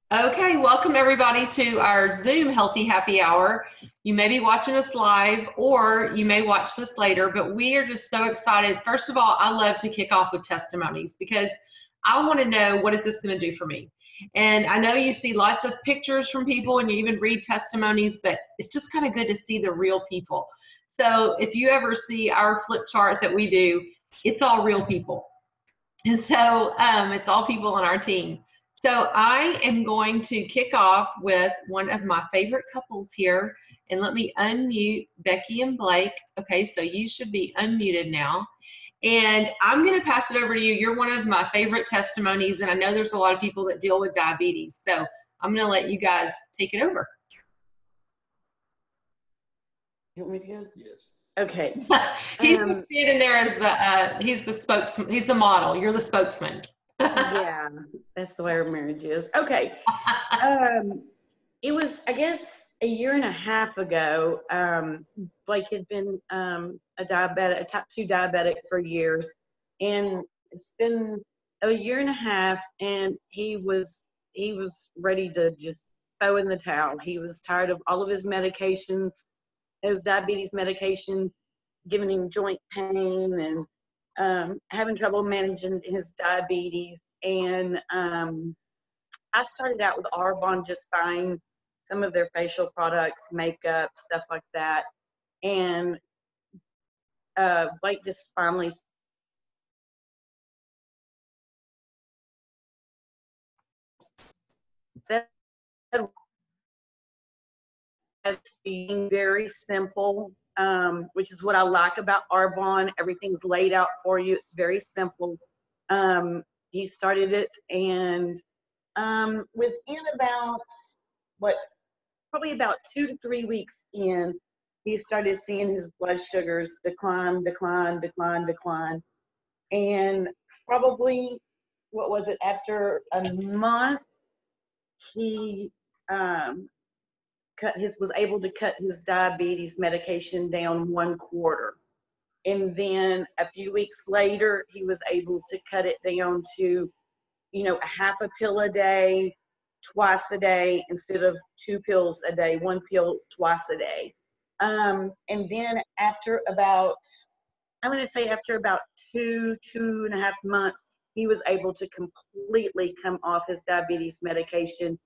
Okay, welcome everybody to our Zoom Healthy Happy Hour. You may be watching us live or you may watch this later, but we are just so excited. First of all, I love to kick off with testimonies because I want to know, what is this going to do for me? And I know you see lots of pictures from people and you even read testimonies, but it's just kind of good to see the real people. So if you ever see our flip chart that we do, it's all real people. And so it's all people on our team. So I am going to kick off with one of my favorite couples here. And let me unmute Becky and Blake. Okay, so you should be unmuted now. And I'm going to pass it over to you. You're one of my favorite testimonies, and I know there's a lot of people that deal with diabetes. So I'm going to let you guys take it over. You want me to go? Yes. Okay. He's just standing there as he's the spokesman. He's the model. You're the spokesman. Yeah, that's the way our marriage is. Okay. It was, I guess, a year and a half ago. Blake had been a type 2 diabetic for years, and it's been a year and a half, and he was ready to just throw in the towel. He was tired of all of his medications, his diabetes medication, giving him joint pain and having trouble managing his diabetes. And I started out with Arbonne, just buying some of their facial products, makeup, stuff like that. And Blake just finally said, as being very simple, which is what I like about Arbonne. Everything's laid out for you. It's very simple. He started it, and within about, probably about 2 to 3 weeks in, he started seeing his blood sugars decline. And probably, after a month, he was able to cut his diabetes medication down 1/4. And then a few weeks later, he was able to cut it down to, a half a pill a day, twice a day, instead of 2 pills a day, 1 pill twice a day. And then after about, I'm going to say after about 2.5 months, he was able to completely come off his diabetes medication,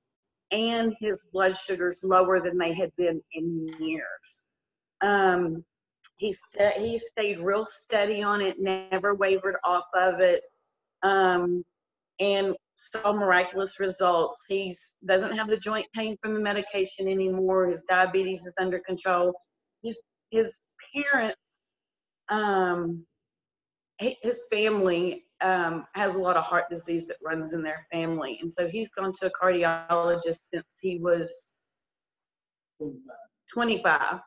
and his blood sugars lower than they had been in years. He stayed real steady on it, never wavered off of it, and saw miraculous results. He doesn't have the joint pain from the medication anymore. His diabetes is under control. His parents, his family has a lot of heart disease that runs in their family, and so he's gone to a cardiologist since he was 25,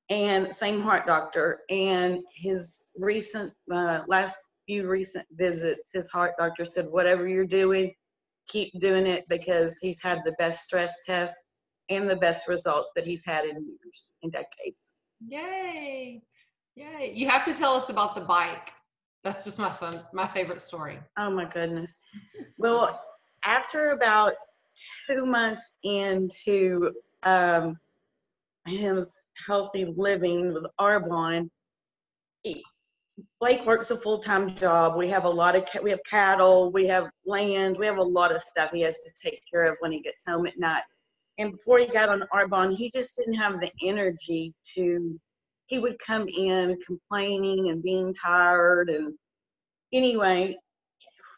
and same heart doctor. And his last few recent visits, his heart doctor said, whatever you're doing, keep doing it, because he's had the best stress test and the best results that he's had in years, in decades. Yay! Yay! You have to tell us about the bike. That's just my favorite story. Oh my goodness. Well, after about 2 months into his healthy living with Arbonne, Blake works a full-time job. We have we have cattle, we have land, we have a lot of stuff he has to take care of when he gets home at night. And before he got on Arbonne, he just didn't have the energy he would come in complaining and being tired. And anyway,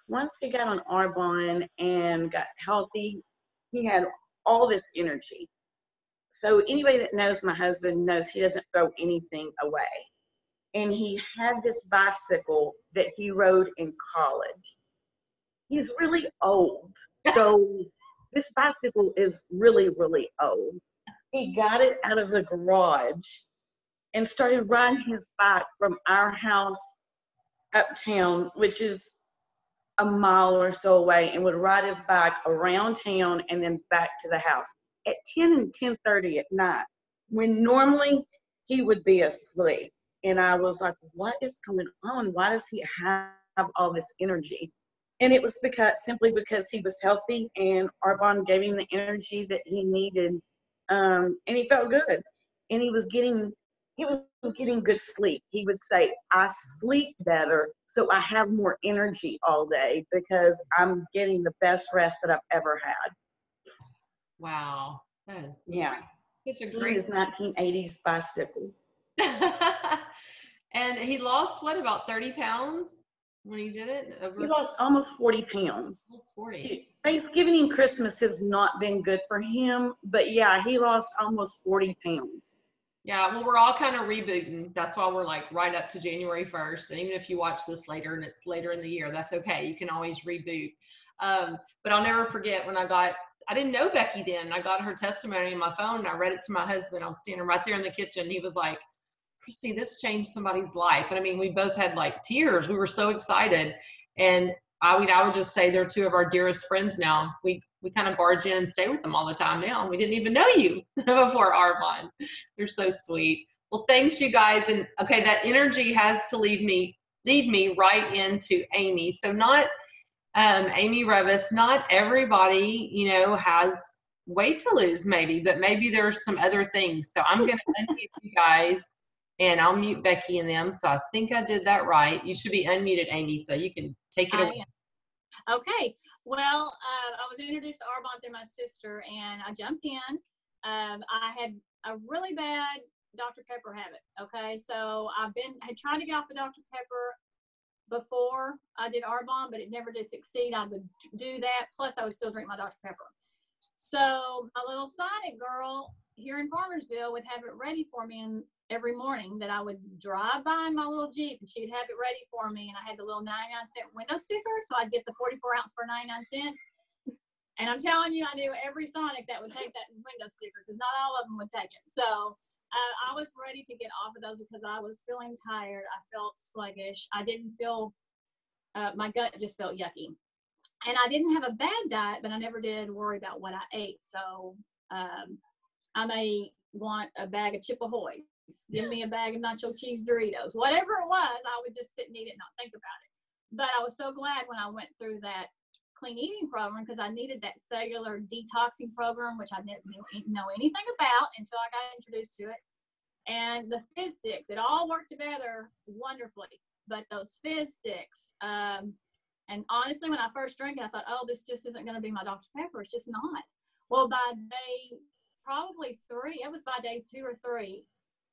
once he got on Arbonne and got healthy, he had all this energy. So anybody that knows my husband knows he doesn't throw anything away. And he had this bicycle that he rode in college. He's really old, so this bicycle is really, really old. He got it out of the garage and started riding his bike from our house uptown, which is a mile or so away, and would ride his bike around town and then back to the house at 10 and 10:30 at night, when normally he would be asleep. And I was like, what is going on? Why does he have all this energy? And it was simply because he was healthy, and Arbonne gave him the energy that he needed, and he felt good. And he was getting good sleep. He would say, "I sleep better, so I have more energy all day because I'm getting the best rest that I've ever had." Wow. That is Yeah, such a he great. is 1980s bicycle. And he lost what, about 30 pounds when he did it? He Over lost almost 40 pounds. almost 40. Thanksgiving and Christmas has not been good for him, but yeah, he lost almost 40 pounds. Yeah, well, we're all kind of rebooting. That's why we're like right up to January 1st. And even if you watch this later and it's later in the year, that's okay. You can always reboot. But I'll never forget when I didn't know Becky then. I got her testimony on my phone and I read it to my husband. I was standing right there in the kitchen. He was like, "Christy, this changed somebody's life." And I mean, we both had like tears. We were so excited. And I would just say they're two of our dearest friends now. We kind of barge in and stay with them all the time now. We didn't even know you before Arbonne. They're so sweet. Well, thanks you guys. And okay, that energy has to lead me right into Amy. So not Amy Revis, not everybody, has weight to lose maybe, but maybe there's some other things. So I'm going to unmute you guys and I'll mute Becky and them. So I think I did that right. You should be unmuted, Amy, so you can take it away. Okay. Well, I was introduced to Arbonne through my sister, and I jumped in. I had a really bad Dr. Pepper habit. Okay, so I had tried to get off of Dr. Pepper before I did Arbonne, but it never did succeed. I would do that, plus I would still drink my Dr. Pepper. So my little Sonic girl here in Farmersville would have it ready for me every morning, that I would drive by in my little Jeep and she'd have it ready for me. And I had the little 99-cent window sticker, so I'd get the 44 ounce for 99 cents. And I'm telling you, I knew every Sonic that would take that window sticker, because not all of them would take it. So I was ready to get off of those because I was feeling tired. I felt sluggish. I didn't feel, my gut just felt yucky. And I didn't have a bad diet, but I never did worry about what I ate. So I may want a bag of Chip Ahoy. Give me a bag of nacho cheese Doritos. Whatever it was, I would just sit and eat it and not think about it. But I was so glad when I went through that clean eating program, because I needed that cellular detoxing program, which I didn't know anything about until I got introduced to it. And the fizz sticks, it all worked together wonderfully. But those fizz sticks, and honestly, when I first drank it, I thought, oh, this just isn't going to be my Dr. Pepper. It's just not. Well, by day probably 3, it was by day 2 or 3,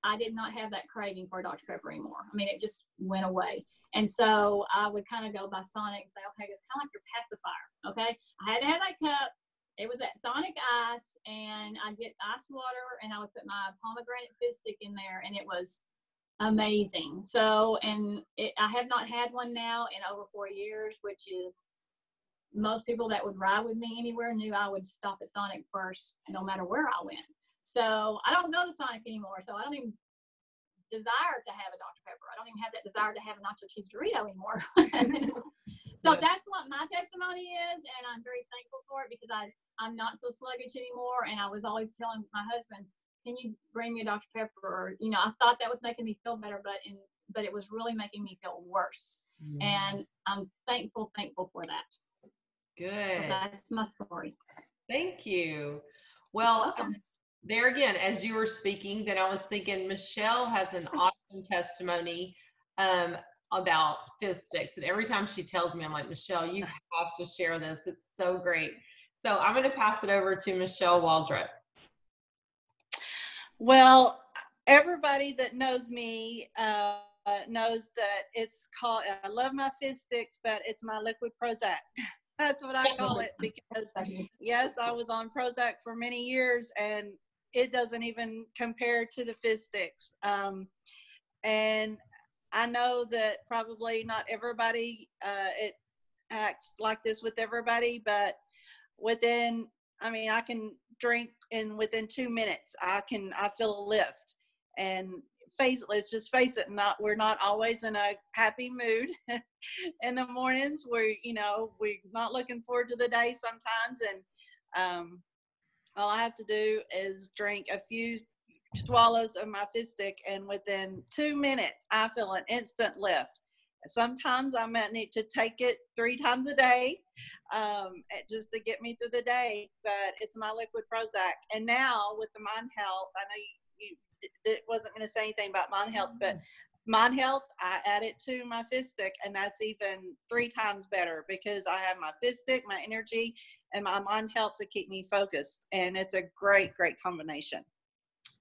I did not have that craving for Dr. Pepper anymore. I mean, it just went away. And so I would kind of go by Sonic and say, okay, it's kind of like your pacifier, okay? I had to have that cup. It was that Sonic Ice, and I'd get ice water, and I would put my pomegranate fizz stick in there, and it was amazing. So, and I have not had one now in over 4 years, which is, most people that would ride with me anywhere knew I would stop at Sonic first, no matter where I went. So I don't go to Sonic anymore. So I don't even desire to have a Dr. Pepper. I don't even have that desire to have a nacho cheese Dorito anymore. So that's what my testimony is. And I'm very thankful for it, because I'm not so sluggish anymore. And I was always telling my husband, can you bring me a Dr. Pepper? Or, I thought that was making me feel better, but it was really making me feel worse. And I'm thankful for that. Good. So that's my story. Thank you. Well, there again, as you were speaking, then I was thinking Michelle has an awesome testimony about fizz sticks. And every time she tells me, I'm like, Michelle, you have to share this. It's so great. So I'm going to pass it over to Michelle Waldrop. Well, everybody that knows me knows that it's called, I love my fizz sticks, but it's my liquid Prozac. That's what I call it, because yes, I was on Prozac for many years, and it doesn't even compare to the fizz sticks. And I know that probably not everybody, it acts like this with everybody, but I can drink, and within 2 minutes, I feel a lift. And let's just face it, we're not always in a happy mood in the mornings. We're not looking forward to the day sometimes. And all I have to do is drink a few swallows of my fizz stick, and within 2 minutes, I feel an instant lift. Sometimes I might need to take it 3 times a day, just to get me through the day, but it's my liquid Prozac. And now with the Mind Health, I know you wasn't going to say anything about Mind Health, but Mind Health, I add it to my fist stick, and that's even 3 times better because I have my fist stick, my energy, and my Mind Health to keep me focused. And it's a great, great combination.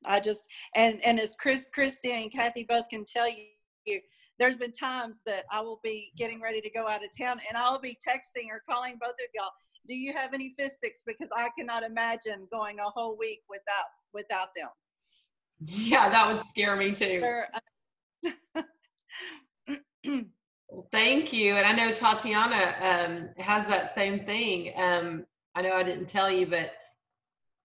I just, and as Christy and Kathy both can tell you, there's been times that I will be getting ready to go out of town and I'll be texting or calling both of y'all, do you have any fist sticks? Because I cannot imagine going a whole week without them. Yeah, that would scare me too. Well, thank you. And I know Tatiana has that same thing. I know I didn't tell you, but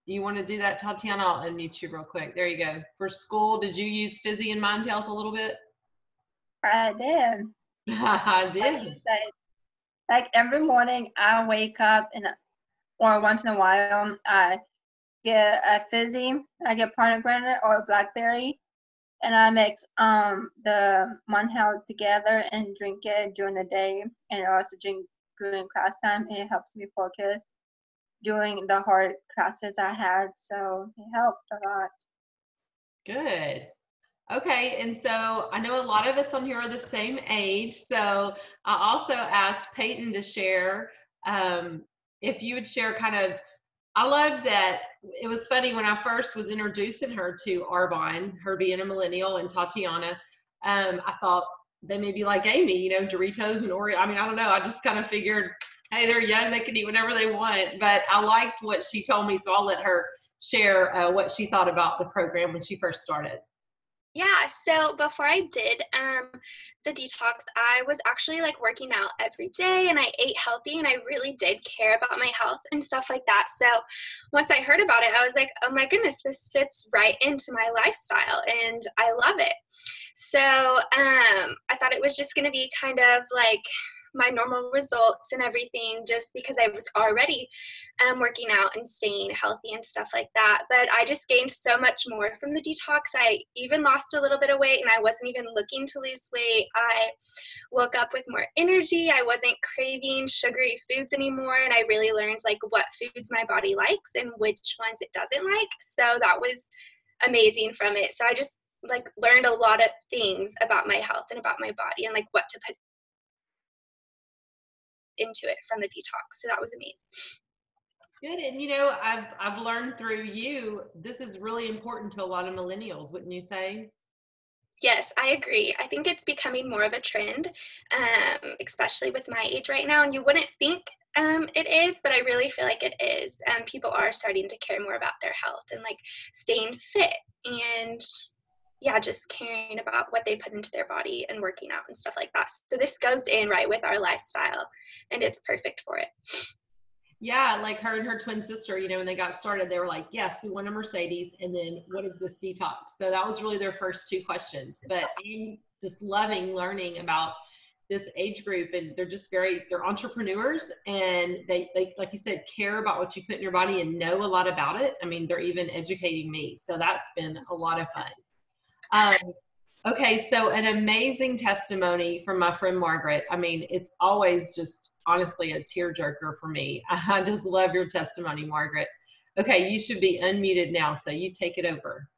you want to do that, Tatiana? I'll unmute you real quick. There you go. For school, did you use Fizzy and Mind Health a little bit? I did. I did. Like every morning I wake up or once in a while I get a Fizzy, I get pomegranate or blackberry, and I mix the Mind Health together and drink it during the day, and I also drink during class time. It helps me focus during the hard classes I had, so it helped a lot. Good. Okay, and so I know a lot of us on here are the same age, so I also asked Peyton to share, if you would share kind of, I love that it was funny when I first was introducing her to Arbonne, her being a millennial, and Tatiana, I thought they may be like Amy, you know, Doritos and Oreo. I mean, I don't know, I just kind of figured, hey, they're young, they can eat whatever they want, but I liked what she told me, so I'll let her share what she thought about the program when she first started. Yeah, so before I did the detox, I was actually like working out every day and I ate healthy and I really did care about my health and stuff like that. So once I heard about it, I was like, oh my goodness, this fits right into my lifestyle and I love it. So I thought it was just going to be kind of like my normal results and everything just because I was already working out and staying healthy and stuff like that. But I just gained so much more from the detox. I even lost a little bit of weight and I wasn't even looking to lose weight. I woke up with more energy. I wasn't craving sugary foods anymore. And I really learned like what foods my body likes and which ones it doesn't like. So that was amazing from it. So I just like learned a lot of things about my health and about my body and like what to put into it from the detox. So that was amazing. Good. And you know, I've learned through you, this is really important to a lot of millennials, wouldn't you say? Yes, I agree. I think it's becoming more of a trend, especially with my age right now. And you wouldn't think it is, but I really feel like it is. People are starting to care more about their health and like staying fit and yeah, just caring about what they put into their body and working out and stuff like that. So this goes in right with our lifestyle and it's perfect for it. Yeah, like her and her twin sister, you know, when they got started, they were like, yes, we want a Mercedes. And then what is this detox? So that was really their first 2 questions. But I'm just loving learning about this age group. And they're just they're entrepreneurs. And they, like you said, care about what you put in your body and know a lot about it. I mean, they're even educating me. So that's been a lot of fun. Okay, so an amazing testimony from my friend Margaret. I mean, it's always just honestly a tearjerker for me. I just love your testimony, Margaret. Okay, you should be unmuted now, so you take it over.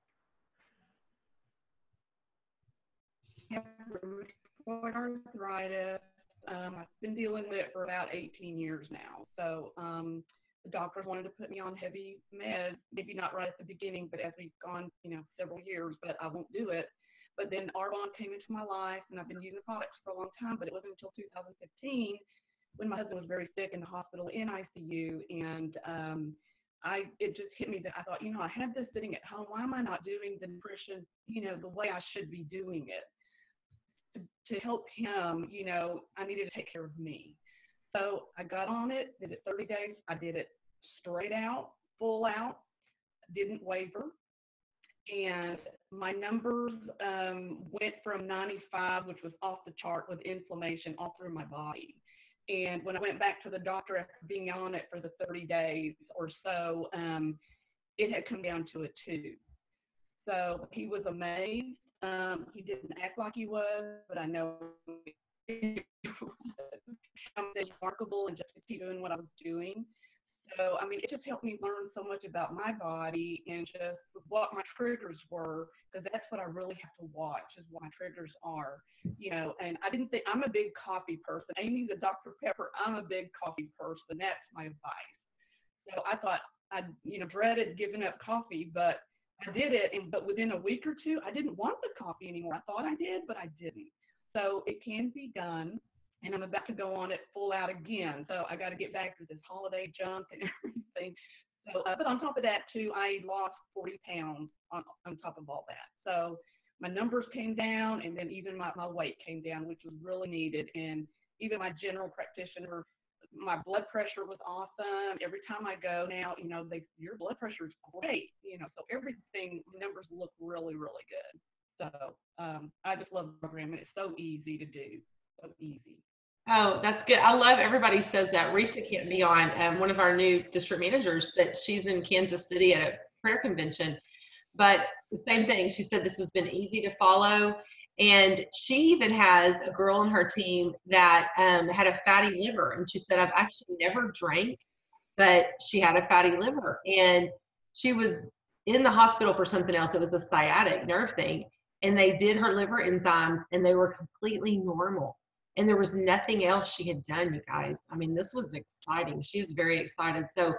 Arthritis. I've been dealing with it for about 18 years now. So the doctors wanted to put me on heavy meds, maybe not right at the beginning, but as we've gone, you know, several years, but I won't do it. But then Arbonne came into my life, and I've been using products for a long time, but it wasn't until 2015 when my husband was very sick in the hospital in ICU, and it just hit me that I thought, you know, I had this sitting at home. Why am I not doing the nutrition, you know, the way I should be doing it? To help him, you know, I needed to take care of me. So I got on it, did it 30 days. I did it straight out, full out, didn't waver. And my numbers went from 95, which was off the chart with inflammation all through my body. And when I went back to the doctor after being on it for the 30 days or so, it had come down to a 2. So he was amazed. He didn't act like he was, but I know something remarkable and just to keep doing what I was doing. So, I mean, it just helped me learn so much about my body and just what my triggers were, because that's what I really have to watch is what my triggers are, you know. And I didn't think, I'm a big coffee person. Amy's a Dr. Pepper. I'm a big coffee person. That's my advice. So I thought I, you know, dreaded giving up coffee, but I did it. But within a week or two, I didn't want the coffee anymore. I thought I did, but I didn't. So it can be done. And I'm about to go on it full out again. So I got to get back to this holiday junk and everything. So, but on top of that too, I lost 40 pounds on top of all that. So my numbers came down, and then even my weight came down, which was really needed. And even my general practitioner, my blood pressure was awesome. Every time I go now, you know, your blood pressure is great. You know, so everything, numbers look really, really good. So I just love the program, and it's so easy to do. So easy. Oh, that's good. I love everybody says that. Risa can't be on, one of our new district managers, but she's in Kansas City at a prayer convention. But the same thing, she said this has been easy to follow. And she even has a girl on her team that had a fatty liver. And she said, I've actually never drank, but she had a fatty liver. And she was in the hospital for something else. It was a sciatic nerve thing. And they did her liver enzymes, and they were completely normal. And there was nothing else she had done, you guys. I mean, this was exciting. She's very excited. So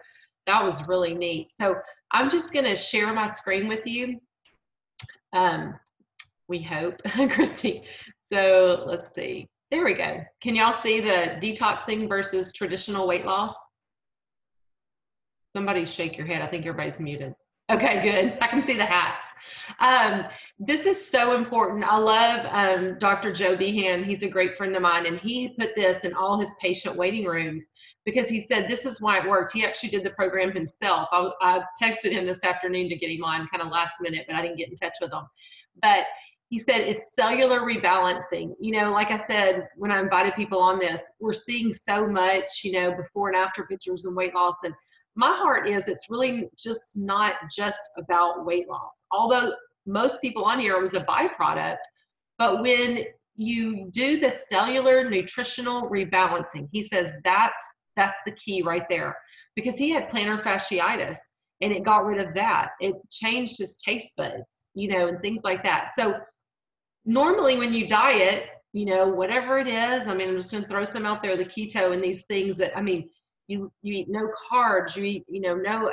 that was really neat. So I'm just going to share my screen with you. We hope, Christy. So let's see. There we go. Can y'all see the detoxing versus traditional weight loss? Somebody shake your head. I think everybody's muted. Okay, good. I can see the hats. This is so important. I love Dr. Joe Behan. He's a great friend of mine, and he put this in all his patient waiting rooms because he said this is why it worked. He actually did the program himself. I texted him this afternoon to get him on kind of last minute, but I didn't get in touch with him. But he said it's cellular rebalancing. You know, like I said, when I invited people on this, we're seeing so much, you know, before and after pictures and weight loss. And my heart is it's really just not just about weight loss. Although most people on here, it was a byproduct. But when you do the cellular nutritional rebalancing, he says that's the key right there. Because he had plantar fasciitis, and it got rid of that. It changed his taste buds, you know, and things like that. So normally when you diet, you know, whatever it is, I mean, I'm just going to throw some out there, the keto and these things that, I mean, you eat no carbs, you eat, you know, no,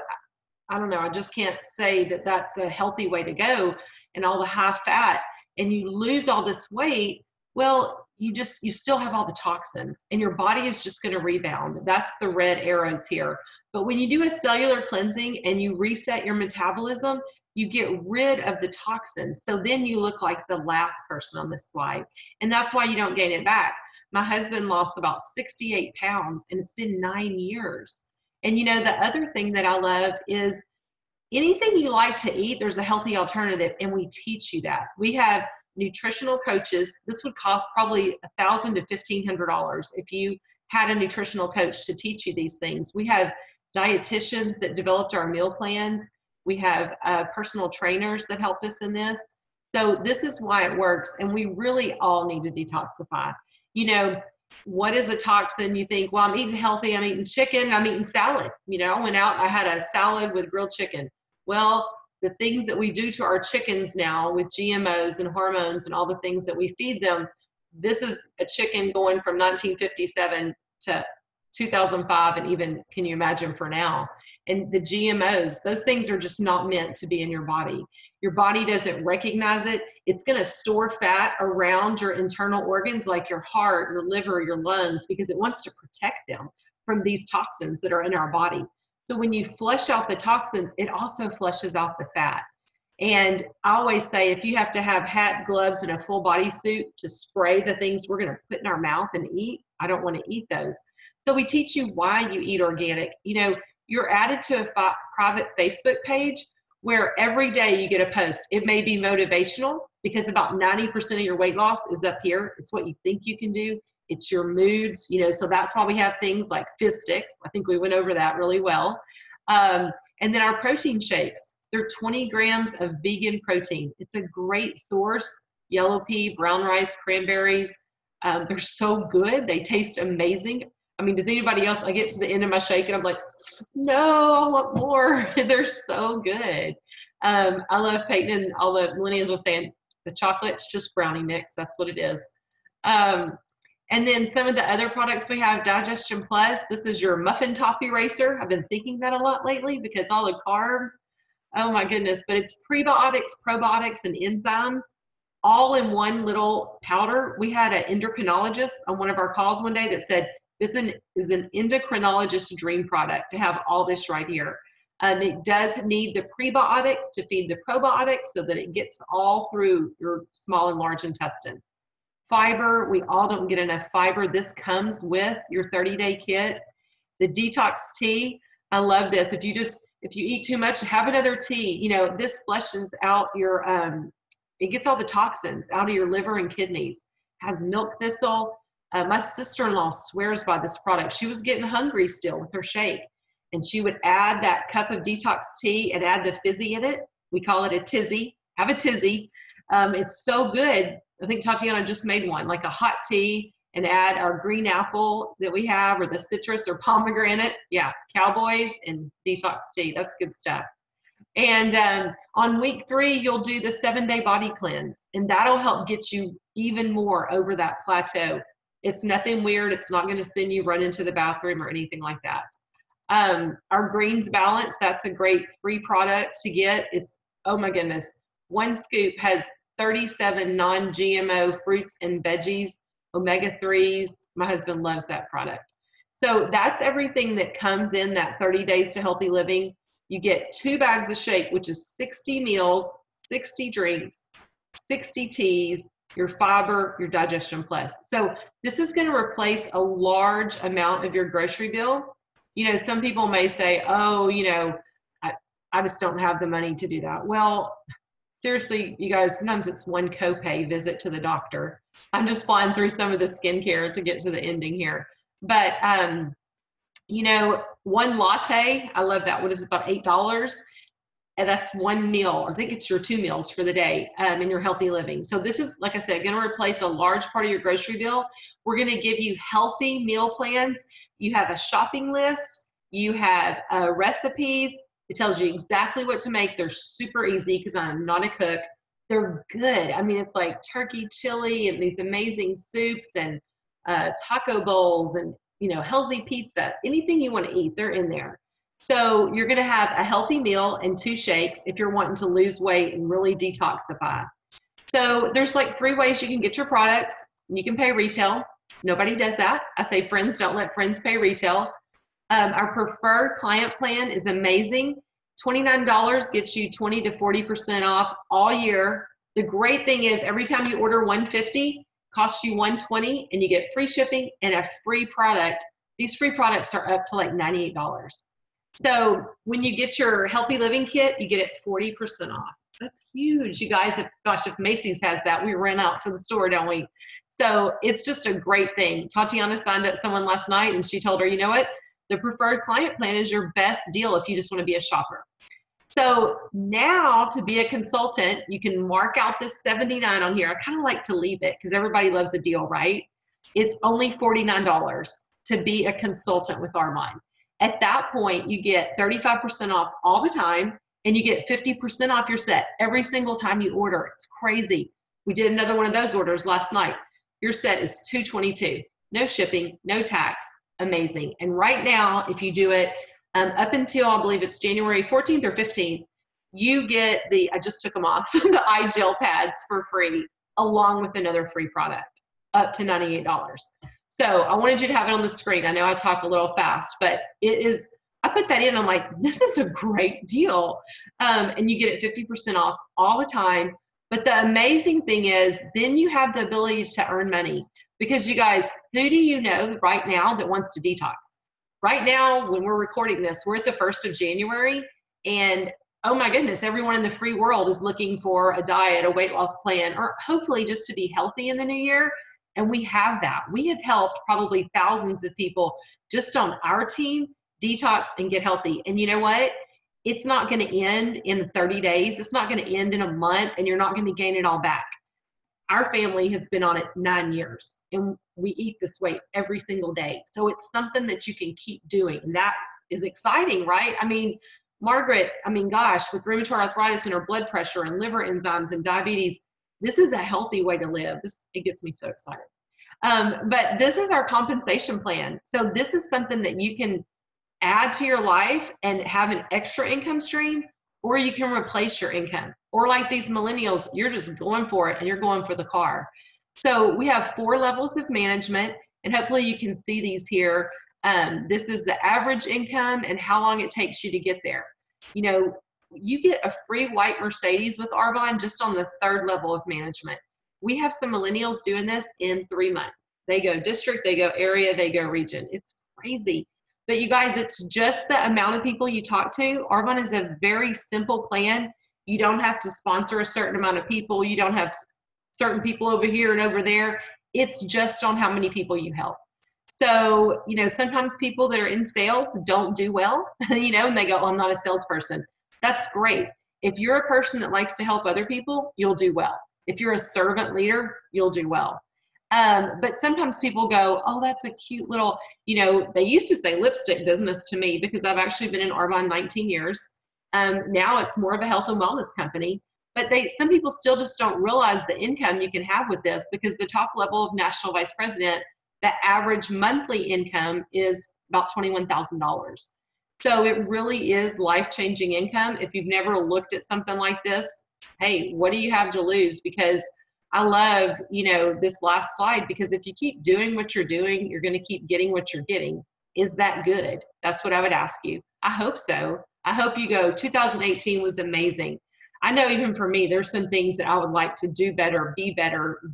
I don't know, I just can't say that that's a healthy way to go, and all the high fat, and you lose all this weight. Well, you still have all the toxins, and your body is just going to rebound. That's the red arrows here. But when you do a cellular cleansing and you reset your metabolism, you get rid of the toxins. So then you look like the last person on this slide. And that's why you don't gain it back. My husband lost about 68 pounds, and it's been 9 years. And you know, the other thing that I love is anything you like to eat, there's a healthy alternative, and we teach you that. We have nutritional coaches. This would cost probably $1,000 to $1,500 if you had a nutritional coach to teach you these things. We have dietitians that developed our meal plans. We have personal trainers that help us in this. So this is why it works, and we really all need to detoxify. You know, what is a toxin? You think, well, I'm eating healthy, I'm eating chicken, I'm eating salad. You know, I went out, I had a salad with grilled chicken. Well, the things that we do to our chickens now with GMOs and hormones and all the things that we feed them, this is a chicken going from 1957 to 2005, and even, can you imagine for now? And the GMOs, those things are just not meant to be in your body. Your body doesn't recognize it. It's going to store fat around your internal organs like your heart, your liver, your lungs, because it wants to protect them from these toxins that are in our body. So when you flush out the toxins, it also flushes out the fat. And I always say, if you have to have hat, gloves, and a full body suit to spray the things we're going to put in our mouth and eat, I don't want to eat those. So we teach you why you eat organic. You know, you're added to a private Facebook page where every day you get a post. It may be motivational because about 90% of your weight loss is up here. It's what you think you can do. It's your moods, you know, so that's why we have things like fizz sticks. I think we went over that really well. And then our protein shakes. They're 20 grams of vegan protein. It's a great source. Yellow pea, brown rice, cranberries, They're so good. They taste amazing. I mean, does anybody else, I get to the end of my shake and I'm like, no, I want more. They're so good. I love Peyton and all the millennials were saying the chocolate's just brownie mix. That's what it is. And then some of the other products we have, Digestion Plus. This is your muffin top eraser. I've been thinking that a lot lately because all the carbs, oh my goodness, but it's prebiotics, probiotics, and enzymes all in one little powder. We had an endocrinologist on one of our calls one day that said, this is an endocrinologist's dream product to have all this right here. It does need the prebiotics to feed the probiotics so that it gets all through your small and large intestine. Fiber, we all don't get enough fiber. This comes with your 30-day kit. The detox tea, I love this. If you eat too much, have another tea. You know, this flushes out your, it gets all the toxins out of your liver and kidneys. Has milk thistle. My sister-in-law swears by this product. She was getting hungry still with her shake, and she would add that cup of detox tea and add the fizzy in it. We call it a tizzy. Have a tizzy. It's so good. I think Tatiana just made one, like a hot tea, and add our green apple that we have, or the citrus or pomegranate. Yeah, Cowboys and detox tea. That's good stuff. And on week 3, you'll do the 7-day body cleanse, and that'll help get you even more over that plateau. It's nothing weird. It's not going to send you run into the bathroom or anything like that. Our greens balance, that's a great free product to get. It's, oh my goodness, 1 scoop has 37 non-GMO fruits and veggies, omega-3s. My husband loves that product. So that's everything that comes in that 30 days to healthy living. You get 2 bags of shake, which is 60 meals, 60 drinks, 60 teas, your fiber, your Digestion Plus. So this is going to replace a large amount of your grocery bill. You know, some people may say, oh, you know, I just don't have the money to do that. Well, seriously, you guys, sometimes it's 1 copay visit to the doctor. I'm just flying through some of the skincare to get to the ending here. But, you know, 1 latte, I love that. What is it, about $8? And that's 1 meal. I think it's your 2 meals for the day in your healthy living. So this is, like I said, going to replace a large part of your grocery bill. We're going to give you healthy meal plans. You have a shopping list. You have recipes. It tells you exactly what to make. They're super easy because I'm not a cook. They're good. I mean, it's like turkey chili and these amazing soups and taco bowls and, you know, healthy pizza. Anything you want to eat, they're in there. So you're going to have a healthy meal and 2 shakes if you're wanting to lose weight and really detoxify. So there's like 3 ways you can get your products. You can pay retail. Nobody does that. I say friends don't let friends pay retail. Our preferred client plan is amazing. $29 gets you 20 to 40% off all year. The great thing is every time you order $150, costs you $120, and you get free shipping and a free product. These free products are up to like $98. So when you get your healthy living kit, you get it 40% off. That's huge. You guys, if Macy's has that, we run out to the store, don't we? So it's just a great thing. Tatiana signed up someone last night and she told her, you know what? The preferred client plan is your best deal if you just want to be a shopper. So now to be a consultant, you can mark out this $79 on here. I kind of like to leave it because everybody loves a deal, right? It's only $49 to be a consultant with Armand. At that point, you get 35% off all the time, and you get 50% off your set every single time you order. It's crazy. We did another one of those orders last night. Your set is $222. No shipping, no tax. Amazing. And right now, if you do it up until, I believe it's January 14th or 15th, you get the, I just took them off, the eye gel pads for free, along with another free product, up to $98. So I wanted you to have it on the screen. I know I talk a little fast, but it is, I put that in, I'm like, this is a great deal. And you get it 50% off all the time. But the amazing thing is, then you have the ability to earn money. Because you guys, who do you know right now that wants to detox? Right now, when we're recording this, we're at the 1st of January, and oh my goodness, everyone in the free world is looking for a diet, a weight loss plan, or hopefully just to be healthy in the new year. And we have that. We have helped probably thousands of people just on our team detox and get healthy. And you know what? It's not going to end in 30 days. It's not going to end in a month, and you're not going to gain it all back. our family has been on it 9 years, and we eat this way every single day. So it's something that you can keep doing. And that is exciting, right? I mean, Margaret, I mean, gosh, with rheumatoid arthritis and her blood pressure and liver enzymes and diabetes, this is a healthy way to live. It gets me so excited. But this is our compensation plan. So this is something that you can add to your life and have an extra income stream, or you can replace your income. Or like these millennials, you're just going for it and you're going for the car. So we have 4 levels of management, and hopefully you can see these here. This is the average income and how long it takes you to get there. You know, you get a free white Mercedes with Arbonne just on the 3rd level of management. We have some millennials doing this in 3 months. They go district, they go area, they go region. It's crazy. But you guys, it's just the amount of people you talk to. Arbonne is a very simple plan. You don't have to sponsor a certain amount of people. You don't have certain people over here and over there. It's just on how many people you help. So, you know, sometimes people that are in sales don't do well, you know, and they go, oh, I'm not a salesperson. That's great. If you're a person that likes to help other people, you'll do well. If you're a servant leader, you'll do well. But sometimes people go, oh, that's a cute little, you know, they used to say lipstick business to me because I've actually been in Arbonne 19 years. Now it's more of a health and wellness company. But some people still just don't realize the income you can have with this, because the top level of national vice president, the average monthly income is about $21,000. So it really is life-changing income. If you've never looked at something like this, hey, what do you have to lose? Because I love, you know, this last slide, because if you keep doing what you're doing, you're going to keep getting what you're getting. Is that good? That's what I would ask you. I hope so. I hope you go, 2018 was amazing. I know even for me, there's some things that I would like to do better,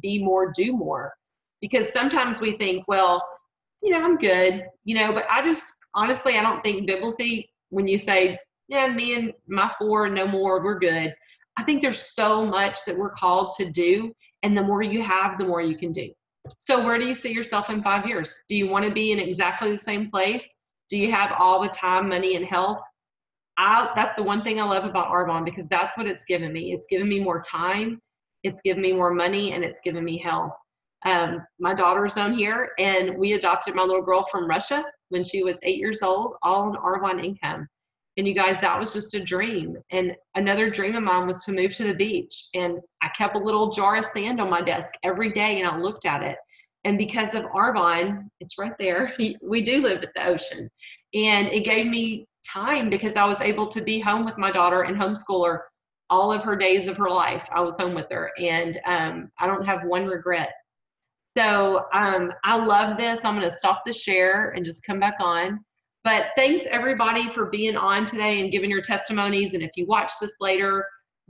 be more, do more. Because sometimes we think, well, you know, I'm good, you know, but I just, honestly, I don't think biblically when you say, yeah, me and my 4, no more, we're good. I think there's so much that we're called to do. And the more you have, the more you can do. So where do you see yourself in 5 years? Do you want to be in exactly the same place? Do you have all the time, money, and health? That's the one thing I love about Arbonne, because that's what it's given me. It's given me more time, it's given me more money, and it's given me health. My daughter's on here, and we adopted my little girl from Russia when she was 8 years old, all on Arbonne income. And you guys, that was just a dream. And another dream of mine was to move to the beach. And I kept a little jar of sand on my desk every day, and I looked at it. And because of Arbonne, it's right there. We do live at the ocean. And it gave me time, because I was able to be home with my daughter and homeschool her all of her days of her life. I was home with her, and I don't have one regret. So I love this. I'm going to stop the share and just come back on. But thanks everybody for being on today and giving your testimonies. And if you watch this later,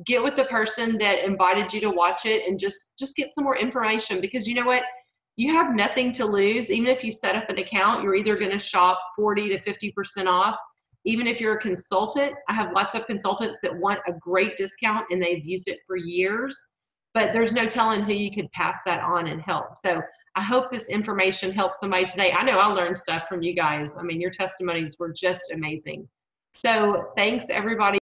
get with the person that invited you to watch it and just get some more information, because you know what? You have nothing to lose. Even if you set up an account, you're either going to shop 40 to 50% off. Even if you're a consultant, I have lots of consultants that want a great discount and they've used it for years, but there's no telling who you could pass that on and help. So I hope this information helps somebody today. I know I learned stuff from you guys. I mean, your testimonies were just amazing. So thanks everybody.